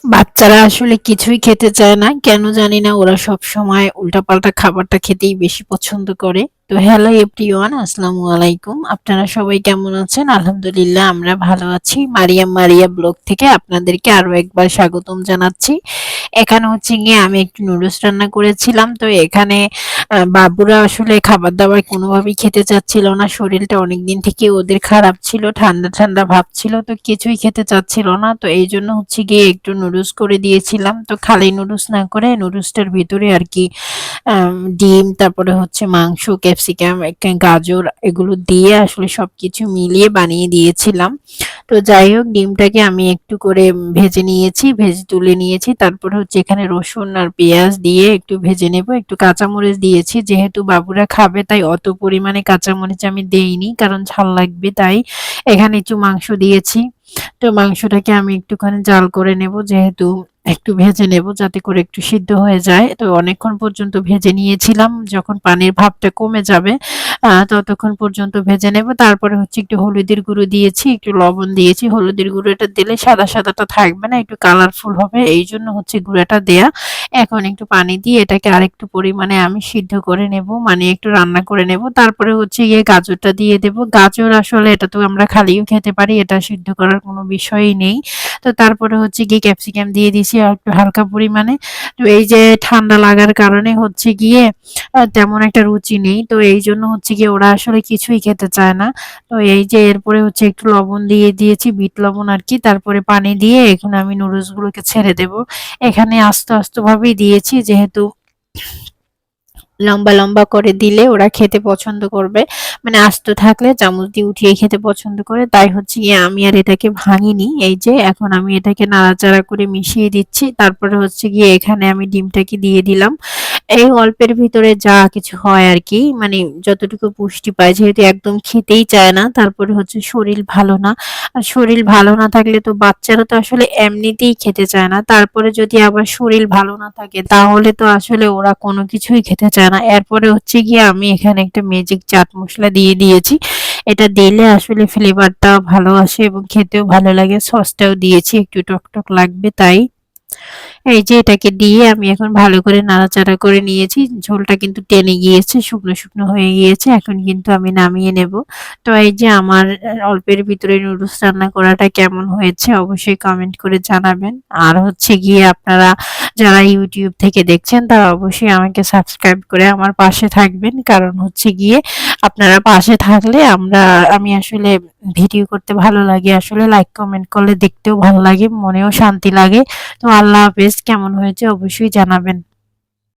বাচ্চারা আসলে কিছুই খেতে চায় না। কেন জানি না ওরা সবসময় উল্টাপাল্টা খাবারটা খেতেই বেশি পছন্দ করে। তো হ্যালো এভরিওয়ান, আসসালামু আলাইকুম। আপনারা সবাই কেমন আছেন? আলহামদুলিল্লাহ আমরা ভালো আছি। মারিয়াম মারিয়া ব্লগ থেকে আপনাদেরকে আরো একবার স্বাগতম জানাচ্ছি। এখানে হচ্ছে গিয়ে আমি একটু নুডলস রান্না করেছিলাম। তো এখানে বাবুরা আসলে খাবার-দাবার কোনোভাবেই খেতে চাচ্ছিল না। শরীরটা অনেকদিন থেকে ওদের খারাপ ছিল। ঠান্ডা, ঠান্ডা ভাব ছিল। তো কিছুই খেতে চাচ্ছিল না। তো এইজন্য হচ্ছে গিয়ে একটু নুডলস করে দিয়েছিলাম। তো খালি নুডলস না করে নুডলসটার ভিতরে আরকি ডিম, তারপরে হচ্ছে মাংস, ক্যাপসিকাম, গাজর এগুলো দিয়ে আসলে সবকিছু মিলিয়ে বানিয়ে দিয়েছিলাম। তো যাই হোক, ডিমটাকে আমি একটু করে ভেজে নিয়েছি, ভেজে তুলে নিয়েছি। তারপরে হচ্ছে এখানে রসুন আর পেঁয়াজ দিয়ে একটু ভেজে নেব। একটু কাঁচামরিচ দিয়েছি। যেহেতু বাবুরা খাবে তাই অত পরিমাণে কাঁচামরিচ আমি দেইনি, কারণ ঝাল লাগবে তাই। এখানে একটু মাংস দিয়েছি। তো মাংসটাকে আমি একটুখানি জাল করে নেব, যেহেতু একটু ভেজে নেব যাতে করে একটু সিদ্ধ হয়ে যায়। তো অনেকক্ষণ পর্যন্ত ভেজে নিয়েছিলাম। যখন পানির ভাবটা কমে যাবে ততক্ষণ পর্যন্ত ভেজে নেব। তারপরে হচ্ছে একটু হলুদের গুঁড়ো দিয়েছি, একটু লবণ দিয়েছি। হলুদের গুঁড়োটা দিলে সাদা সাদাটা থাকবে না, একটু কালারফুল হবে। এইজন্য হচ্ছে গুঁড়াটা দেয়া। এখন একটু পানি দিয়ে এটাকে আরেকটু পরিমাণে আমি সিদ্ধ করে নেব, মানে একটু রান্না করে নেব। তারপরে হচ্ছে গিয়ে গাজরটা দিয়ে দেব। গাজর আসলে এটা তো আমরা খালিও খেতে পারি, এটা সিদ্ধ করার কোনো বিষয়ই নেই। তো তারপরে হচ্ছে গিয়ে ক্যাপসিকাম দিয়ে দিছি আর একটু হালকা পরিমাণে। তো এই যে ঠান্ডা লাগার কারণে হচ্ছে গিয়ে তেমন একটা রুচি নেই। তো এইজন্য হচ্ছে গিয়ে ওরা আসলে কিছুই খেতে চায় না। তো এই যে এরপরে হচ্ছে একটু লবণ দিয়ে দিয়েছি, বিট লবণ আরকি। তারপরে পানি দিয়ে এখন আমি নুডলস গুলোকে ছেড়ে দেব। এখানে আস্তে, আস্তে ভাবেই দিয়েছি, যেহেতু লম্বা, লম্বা করে দিলে ওরা খেতে পছন্দ করবে। মানে আস্ত থাকলে চামচ দিয়ে উঠিয়ে খেতে পছন্দ করে। তাই হচ্ছে গিয়ে আমি আর এটাকে ভাঙিনি। এই যে এখন আমি এটাকে নাড়াচাড়া করে মিশিয়ে দিচ্ছি। তারপরে হচ্ছে গিয়ে এখানে আমি ডিমটাকে দিয়ে দিলাম। এই অল্পের ভিতরে যা কিছু হয় আরকি, মানে যতটুকু পুষ্টি পায়, যেহেতু একদম খেতেই চায় না। তারপরে হচ্ছে শরীর ভালো না। আর শরীর ভালো না থাকলে তো বাচ্চারা তো আসলে এমনিতেই খেতে চায় না। তারপরে যদি আবার শরীর ভালো না থাকে তাহলে তো আসলে ওরা কোনো কিছুই খেতে চায় না। এরপরে হচ্ছে গিয়ে আমি এখানে একটা ম্যাজিক চাট মসলা দিয়ে দিয়েছি। এটা দিলে আসলে ফ্লেভারটাও ভালো আসে এবং খেতেও ভালো লাগে। সসটাও দিয়েছি, একটু টক লাগবে তাই। এই যে এটাকে দিয়ে আমি এখন ভালো করে নাড়াচাড়া করে নিয়েছি। ঝোলটা কিন্তু টেনে গিয়েছে, শুকনো, শুকনো হয়ে গিয়েছে। এখন কিন্তু আমি নামিয়ে নেব। তো এই যে আমার অল্পের ভিতরে নুডলস রান্না করাটা কেমন হয়েছে অবশ্যই কমেন্ট করে জানাবেন। আর হচ্ছে গিয়ে আপনারা যারা YouTube থেকে দেখছেন তারা অবশ্যই আমাকে সাবস্ক্রাইব করে আমার পাশে থাকবেন। কারণ হচ্ছে গিয়ে আপনারা পাশে থাকলে আমি আসলে ভিডিও করতে ভালো লাগে। আসলে লাইক কমেন্ট করলে দেখতেও ভালো লাগে, মনেও শান্তি লাগে। তো আল্লাহ হাফেজ। কেমন হয়েছে অবশ্যই জানাবেন।